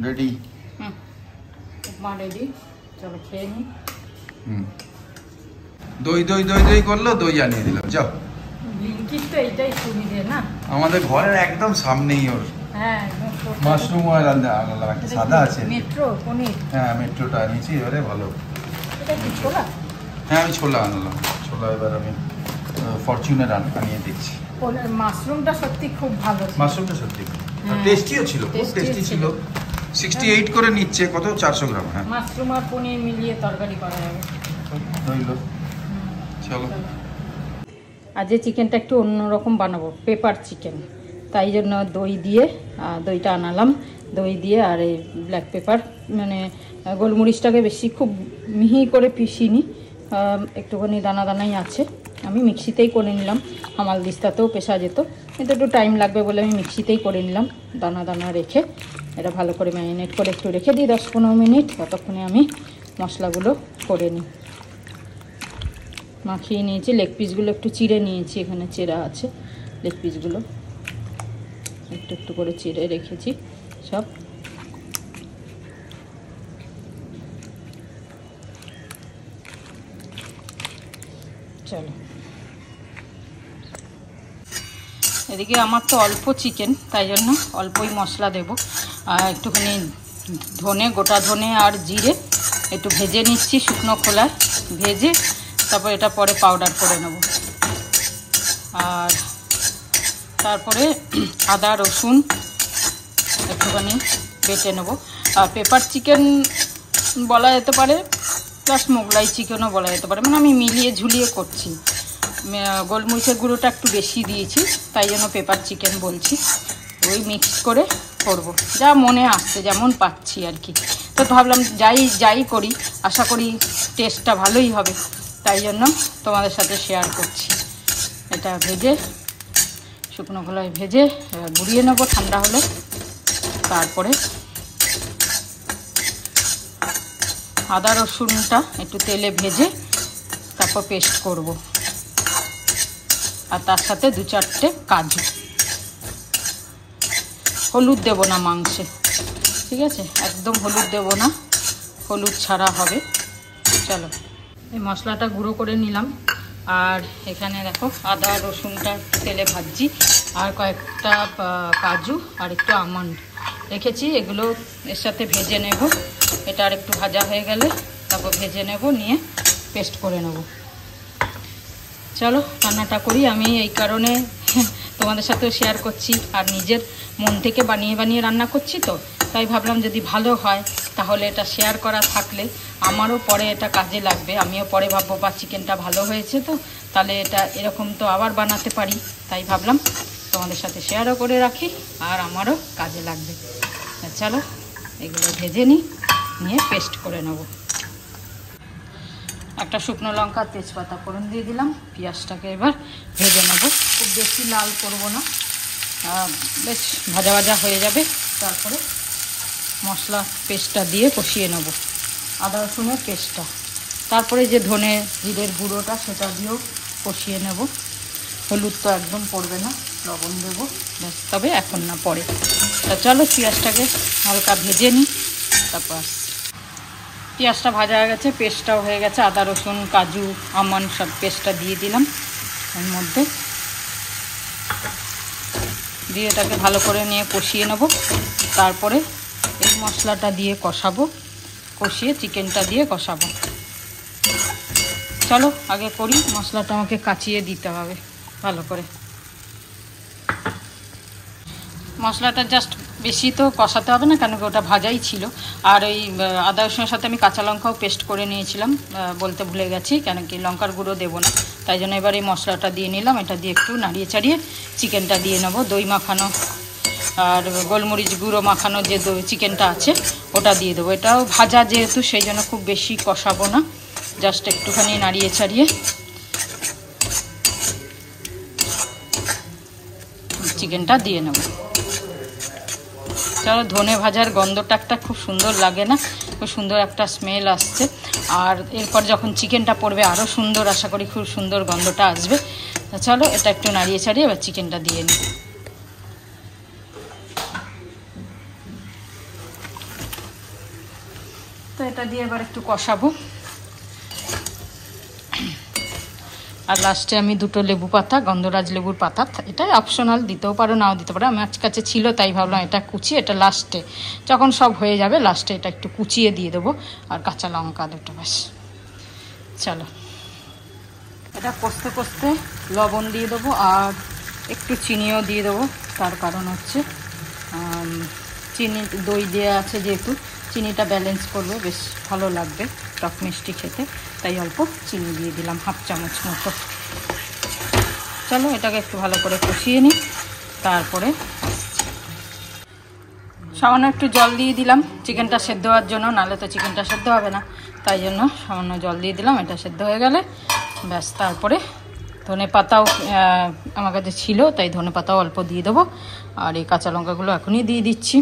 Ready. উপমা ready, চলো খেয়ে নি। দই দই দই দই করলো, দই আনিয়ে দিলাম। যাও, ব্লিঙ্কিট তো এইটাই সুবিধে না, আমাদের ঘরের একদম সামনেই ওর। হ্যাঁ, মাশরুম আর আলাদা একটা সাদা আছে। মেট্রো পনির। হ্যাঁ, মেট্রোটা নিয়েছি এবারে। ভালো। এটা কি ছোলা? হ্যাঁ, আমি ছোলা আনলাম। ছোলা এবার আমি ফরচুনের আনিয়ে দিচ্ছি। মাশরুমটা সত্যি খুব ভালো, মাশরুমটা সত্যি টেস্টিও ছিল, খুব টেস্টি ছিল। 68 করে নিচ্ছে, কত 400 গ্রাম। হ্যাঁ, মাশরুম আর পনির মিলিয়ে তরকারি করা যাবে। চলো, আজ চিকেনটা একটু অন্যরকম বানাবো, পেপার চিকেন। তাই জন্য দই দিয়ে, দইটা আনালাম, দই দিয়ে আর এই ব্ল্যাক পেপার, মানে গোলমরিচটাকে বেশি খুব মিহি করে পিসিনি, একটুখানি দানা দানাই আছে। আমি মিক্সিতেই করে নিলাম, হামাল দিস্তাতেও পেশা যেত, কিন্তু একটু টাইম লাগবে বলে আমি মিক্সিতেই করে নিলাম। দানা দানা রেখে এটা ভালো করে ম্যারিনেট করে একটু রেখে দিই 10-15 মিনিট। ততক্ষণে আমি মশলাগুলো করে নিই। মাখিয়ে নিয়েছি, লেগ পিসগুলো একটু চিড়ে নিয়েছি, এখানে চেরা আছে লেগ পিসগুলো, একটু একটু করে চিড়ে রেখেছি সব। চলো, এদিকে আমার তো অল্প চিকেন, তাই জন্য অল্পই মশলা দেবো। আর একটুখানি ধনে, গোটা ধনে আর জিরে একটু ভেজে নিচ্ছি শুকনো খোলায়, ভেজে তারপর এটা পরে পাউডার করে নেব। আর তারপরে আদা রসুন একটুখানি বেটে নেব। আর পেপার চিকেন বলা যেতে পারে, প্লাস মোগলাই চিকেনও বলা যেতে পারে, মানে আমি মিলিয়ে ঝুলিয়ে করছি। গোলমরিচের গুঁড়োটা একটু বেশি দিয়েছি, তাই জন্য পেপার চিকেন বলছি। ওই মিক্স করে করব, যা মনে আসছে, যেমন পাচ্ছি আর কি। তো ভাবলাম যাই করি, আশা করি টেস্টটা ভালোই হবে, তাই জন্য তোমাদের সাথে শেয়ার করছি। এটা ভেজে, শুকনো খোলায় ভেজে গুঁড়িয়ে নেবো ঠান্ডা হলে। তারপরে আদা রসুনটা একটু তেলে ভেজে তারপর পেস্ট করব। আর তার সাথে 2-4টে কাজু। হলুদ দেব না মাংসে, ঠিক আছে? একদম হলুদ দেব না, হলুদ ছাড়া হবে। চলো, এই মশলাটা গুঁড়ো করে নিলাম। আর এখানে দেখো আদা রসুনটা তেলে ভাজছি, আর কয়েকটা কাজু আর একটু আমন্ড রেখেছি, এগুলো এর সাথে ভেজে নেব। এটা আর একটু ভাজা হয়ে গেলে তারপর ভেজে নেব, নিয়ে পেস্ট করে নেব। চলো রান্নাটা করি। আমি এই কারণে তোমাদের সাথেও শেয়ার করছি, আর নিজের মন থেকে বানিয়ে বানিয়ে রান্না করছি, তো তাই ভাবলাম যদি ভালো হয় তাহলে এটা শেয়ার করা থাকলে আমারও পরে এটা কাজে লাগবে। আমিও পরে ভাববো বা চিকেনটা ভালো হয়েছে, তো তাহলে এটা এরকম তো আবার বানাতে পারি। তাই ভাবলাম তোমাদের সাথে শেয়ারও করে রাখি, আর আমারও কাজে লাগবে। চলো এগুলো ভেজে নিয়ে পেস্ট করে নেব। একটা শুকনো লঙ্কা, তেজপাতা ফোড়ন দিয়ে দিলাম। পেঁয়াজটাকে এবার ভেজে নেব, খুব বেশি লাল করব না, বেশ ভাজা ভাজা হয়ে যাবে। তারপরে মশলা পেস্টটা দিয়ে কষিয়ে নেব, আদা রসুনের পেস্টটা। তারপরে যে ধনে জিরের গুঁড়োটা, সেটা দিয়েও কষিয়ে নেব। হলুদ তো একদম পড়বে না, লবণ দেবো ব্যাস, তবে এখন না, পরে। তা চলো পেঁয়াজটাকে হালকা ভেজে নিই, তারপর আসছি। পেঁয়াজটা ভাজা হয়ে গেছে, পেস্টটাও হয়ে গেছে, আদা রসুন কাজু আমন্ড সব পেস্টটা দিয়ে দিলাম এর মধ্যে, দিয়ে এটাকে ভালো করে নিয়ে কষিয়ে নেব। তারপরে এই মশলাটা দিয়ে কষাবো, কষিয়ে চিকেনটা দিয়ে কষাবো। চলো আগে করি, মশলাটা আমাকে কাচিয়ে দিতে হবে ভালো করে। মশলাটা জাস্ট বেশি তো কষাতে হবে না, কেন কি ওটা ভাজাই ছিল। আর ওই আদা রসুনের সাথে আমি কাঁচা লঙ্কাও পেস্ট করে নিয়েছিলাম, বলতে ভুলে গেছি, কেন কি লঙ্কার গুঁড়ো দেবো না। তাই জন্য এবার এই মশলাটা দিয়ে নিলাম। এটা দিয়ে একটু নাড়িয়ে চাড়িয়ে চিকেনটা দিয়ে নেবো। দই মাখানো আর গোলমরিচ গুঁড়ো মাখানো যে চিকেনটা আছে ওটা দিয়ে দেবো। এটাও ভাজা যেহেতু, সেই জন্য খুব বেশি কষাবো না, জাস্ট একটুখানি নাড়িয়ে চাড়িয়ে চিকেনটা দিয়ে নেব। চলো, ধনে ভাজার গন্ধটা একটা খুব সুন্দর লাগে না, খুব সুন্দর একটা স্মেল আসছে। আর এরপর যখন চিকেনটা পড়বে আরও সুন্দর, আশা করি খুব সুন্দর গন্ধটা আসবে। চলো এটা একটু নাড়িয়ে ছাড়িয়ে এবার চিকেনটা দিয়ে নিই। এটা দিয়ে এবার একটু কষাবো। আর লাস্টে আমি দুটো লেবু পাতা, গন্ধরাজ লেবুর পাতা, এটা অপশনাল, দিতেও পারো নাও দিতে পারো, আমার কাছে ছিল তাই ভাবলাম এটা কুচিয়ে, এটা লাস্টে যখন সব হয়ে যাবে লাস্টে এটা একটু কুচিয়ে দিয়ে দেবো, আর কাঁচা লঙ্কা দুটো, ব্যাস। চলো এটা কষতে কষতে লবণ দিয়ে দেবো আর একটু চিনিও দিয়ে দেবো, তার কারণ হচ্ছে চিনি, দই দেওয়া আছে যেহেতু, চিনিটা ব্যালেন্স করবে, বেশ ভালো লাগবে টক মিষ্টি খেতে, তাই অল্প চিনি দিয়ে দিলাম, 1/2 চামচ মতো। চলো এটাকে একটু ভালো করে কষিয়ে নিই, তারপরে সামান্য একটু জল দিয়ে দিলাম চিকেনটা সেদ্ধ হওয়ার জন্য, নাহলে তো চিকেনটা সেদ্ধ হবে না, তাই জন্য সামান্য জল দিয়ে দিলাম। এটা সেদ্ধ হয়ে গেলে ব্যাস, তারপরে ধনে পাতাও আমার কাছে ছিল তাই ধনে পাতাও অল্প দিয়ে দেবো, আর এই কাঁচা লঙ্কাগুলো এখনই দিয়ে দিচ্ছি,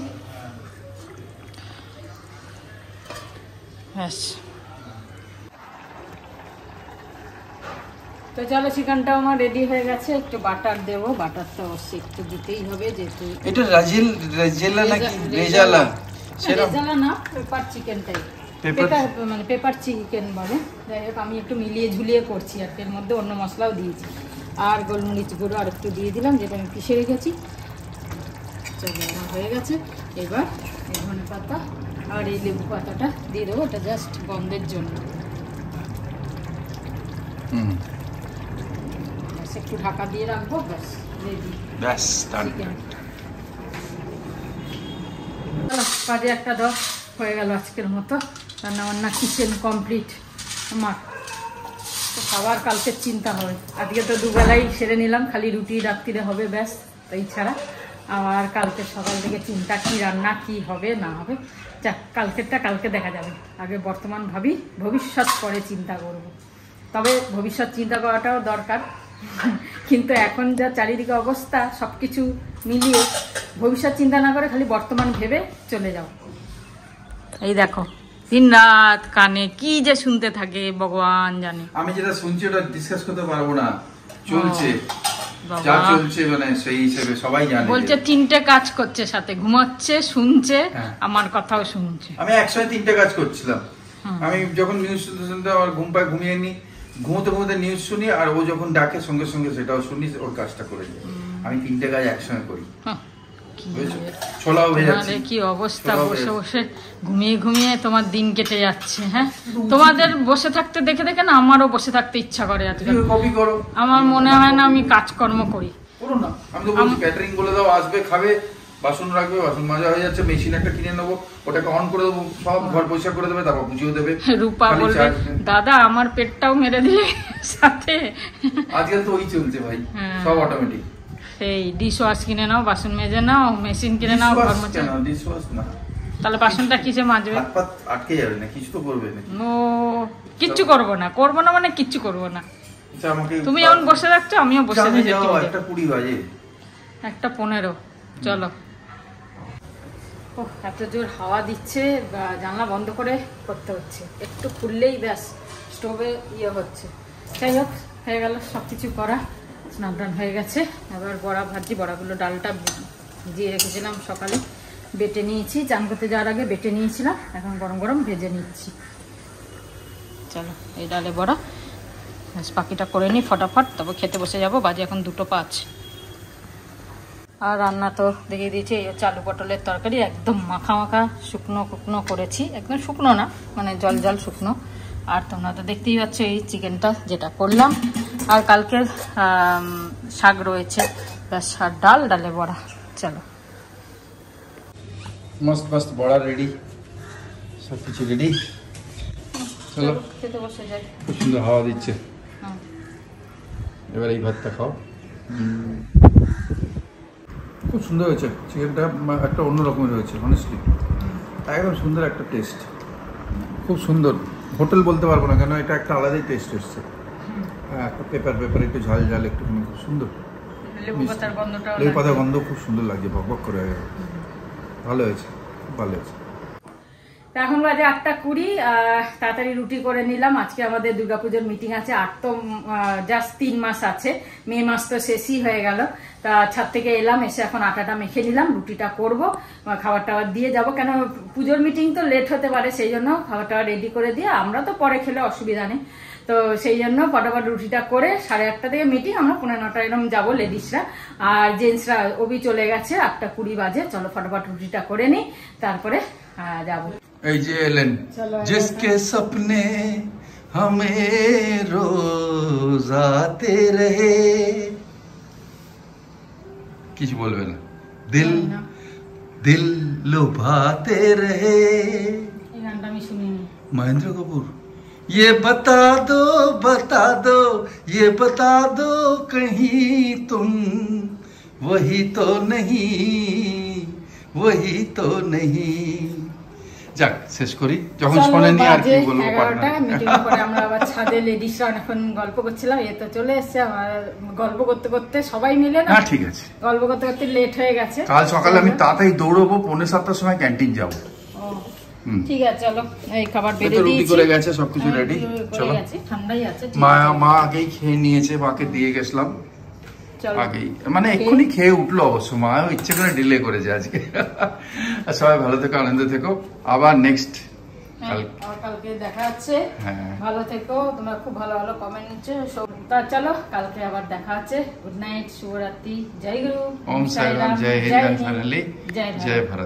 ব্যাস। তো চলো চিকেনটাও আমার রেডি হয়ে গেছে, একটু বাটার দেবো, বাটারটা অবশ্যই একটু দিতেই হবে যেহেতু এটা রেজালা নাকি রেজালা, রেজালা না, পেপার চিকেনটাই, মানে পেপার চিকেন বলে। যাই হোক আমি একটু মিলিয়ে ঝুলিয়ে করছি, আর এর মধ্যে অন্য মশলাও দিয়েছি, আর গোলমরিচ গুঁড়ো আর একটু দিয়ে দিলাম যেটা আমি পিষে রেখেছি। চলো আমার হয়ে গেছে, এবার এই ধনে পাতা আর এই লেবু পাতাটা দিয়ে দেবো, এটা জাস্ট গন্ধের জন্য। একটু ঢাকা দিয়ে রাখবো, ব্যাস রেডি, ব্যাস চিকেন। কাজে একটা 10 হয়ে গেল আজকের মতো, রান্না বান্না কিচেন কমপ্লিট আমার। তো খাবার কালকের চিন্তা হবে, আজকে তো দুবেলাই সেরে নিলাম, খালি রুটি রাত্রিরে হবে ব্যাস, তাই ছাড়া আর কালকে সকাল থেকে চিন্তা কি রান্না কি হবে না হবে, যাক কালকেরটা কালকে দেখা যাবে, আগে বর্তমান ভাবি, ভবিষ্যৎ পরে চিন্তা করব। তবে ভবিষ্যৎ চিন্তা করাটাও দরকার, কিন্তু এখন যা চারিদিকে অবস্থা সব কিছু মিলিয়ে ভবিষ্যৎ চিন্তা না করে খালি বর্তমান ভেবে চলে যাও। এই দেখো দিন রাত কানে কি যে শুনতে থাকে ভগবান জানে, আমি যেটা শুনছি ওটা ডিসকাস করতে পারবো না, চলছে যা চলছে, মানে সেই হিসেবে সবাই জানে। বলছে 3টে কাজ করছে সাথে, ঘুমাচ্ছে, শুনছে, আমার কথাও শুনছে। আমি একসাথে 3টে কাজ করছিলাম, আমি যখন নিউজ শুনতে শুনতে আমার ঘুম পায়, ঘুমিয়ে নি, ঘুমোতে ঘুমোতে নিউজ শুনি, আর ও যখন ডাকে সঙ্গে সঙ্গে সেটাও শুনি, ওর কাজটা করে যাই। আমি 3টে কাজ একসঙ্গে করি, ছোলাও ভেজাচ্ছি। কি অবস্থা, বসে বসে ঘুমিয়ে ঘুমিয়ে তোমার দিন কেটে যাচ্ছে। হ্যাঁ, তোমাদের বসে থাকতে দেখে দেখে না আমারও বসে থাকতে ইচ্ছা করে আজকে। কপি করো, আমার মনে হয় না আমি কাজকর্ম করি। করো না, আমি তো বলছি ক্যাটারিং বলে দাও, আসবে খাবে, বাসন রাখবে, বাসন মাজা হয়ে যাচ্ছে, মেশিন একটা কিনে নেবো, ওটাকে অন করে দেবো, সব ঘর পরিষ্কার করে দেবে, তারপর বুঝিয়ে দেবে। রূপা বলবে দাদা আমার পেটটাও মেরে দিলে সাথে। আজকাল তো ওই চলছে ভাই, সব অটোমেটিক। সেই ডিশ ওয়াশ কিনে নাও, বাসন মেজে নাও, মেশিন কিনে নাও, ঘর মোছা। ডিশ ওয়াশ না, তাহলে বাসনটা কিসে মাজবে? হাত পা আটকে যাবে না, কিছু তো করবে না। ও কিচ্ছু করবো না, করবো না মানে কিচ্ছু করবো না। আচ্ছা আমাকে তুমি যখন বসে রাখছো আমিও বসে থাকি। একটা 20 বাজে, একটা 15। চলো। ও এত জোর হাওয়া দিচ্ছে, জানলা বন্ধ করে করতে হচ্ছে, একটু খুললেই ব্যাস স্টোভে ইয়ে হচ্ছে। যাই হোক হয়ে গেল সব কিছু করা, স্নান টান হয়ে গেছে, এবার বড়া ভাজি। বড়াগুলো ডালটা ভিজিয়ে রেখেছিলাম সকালে, বেটে নিয়েছি, চান করতে যাওয়ার আগে বেটে নিয়েছিলাম, এখন গরম গরম ভেজে নিচ্ছি। চলো এই ডালে বড়া, বাকিটা করে নিই ফটাফট, তারপর খেতে বসে যাবো। বাজে এখন 2:05। আর রান্না তো দেখিয়ে দিয়েছি, এই হচ্ছে আলু পটলের তরকারি, একদম মাখা মাখা শুকনো শুকনো করেছি, একদম শুকনো না মানে জল জল শুকনো। আর তোমরা তো দেখতেই পাচ্ছ এই চিকেনটা যেটা করলাম, আর কালকের শাক রয়েছে, ব্যাস, আর ডাল, ডালে বড়া। চলো মস্ত মস্ত বড়া রেডি, সব কিছু রেডি, চলো খেতে বসে যাই। খুব সুন্দর হাওয়া দিচ্ছে, এবার এই ভাতটা খাও। খুব সুন্দর হয়েছে চিকেনটা, একটা অন্য রকমের হয়েছে অনেস্টলি, একদম সুন্দর একটা টেস্ট, খুব সুন্দর। হোটেল বলতে পারবো না কেন, এটা একটা আলাদাই টেস্ট এসছে। হ্যাঁ, একটা পেপার একটু ঝাল ঝাল, একটু খুব সুন্দর, লেবু পাতার গন্ধ খুব সুন্দর লাগছে, বক বক করে। ভালো হয়েছে, ভালো হয়েছে। এখন বাজে 8:20। তাড়াতাড়ি রুটি করে নিলাম। আজকে আমাদের দুর্গাপুজোর মিটিং আছে। আর তো জাস্ট 3 মাস আছে, মে মাস তো শেষই হয়ে গেল। তা ছাদ থেকে এলাম, এসে এখন আটাটা মেখে নিলাম, রুটিটা করব, খাবার টাবার দিয়ে যাব। কেন পুজোর মিটিং তো লেট হতে পারে, সেই জন্য খাবার টাবার রেডি করে দিয়ে, আমরা তো পরে খেলে অসুবিধা নেই, তো সেই জন্য ফটাফট রুটিটা করে 8:30 থেকে মিটিং, আমরা 9:30 এরকম যাবো লেডিসরা, আর জেন্টসরা অবি চলে গেছে। 8:20 বাজে। চলো ফটাফট রুটিটা করে নিই, তারপরে যাবো। এই যে এলেন, জিসকে সপনে হমে রোজ আতে রহে, কিছু বলবেন? দিল দিল লুভাতে রহে, এই গানটা আমি শুনিনি। महेंद्र कपूर। ये बता दो ये बता दो कहीं तुम वही तो नहीं। যাক শেষ করি, যখন শোনেনি আর কি বলবো। 11টা মিটিং করে আমরা আবার ছাদে লেডিসরা অনেকক্ষণ গল্প করছিলাম। এ তো চলে এসছে, আমার গল্প করতে করতে সবাই মিলে না, ঠিক আছে, গল্প করতে করতে লেট হয়ে গেছে। কাল সকালে আমি তাড়াতাড়ি দৌড়বো, 6:45টার সময় ক্যান্টিন যাবো। ঠিক আছে, চলো এই খাবার বেড়ে রুটি দিয়েছি, করে গেছে, সবকিছু রেডি। চলো, ঠান্ডাই আছে। মা আগেই খেয়ে নিয়েছে, মাকে দিয়ে গেছিলাম চলো আগেই, মানে এক্ষুনি খেয়ে উঠলো অবশ্য, মাও ইচ্ছে করে ডিলে করেছে আজকে। আর সবাই ভালো থেকো, আনন্দ থেকো, আবার নেক্সট কালকে দেখা হচ্ছে। ভালো থেকো, তোমরা খুব ভালো ভালো কমেন্ট নিচ্ছ। তা চলো কালকে আবার দেখা হচ্ছে। গুড নাইট, শুভরাত্রি, জয় গুরু, ওম সাই রাম, জয় হিন্দ, জয় ভারত।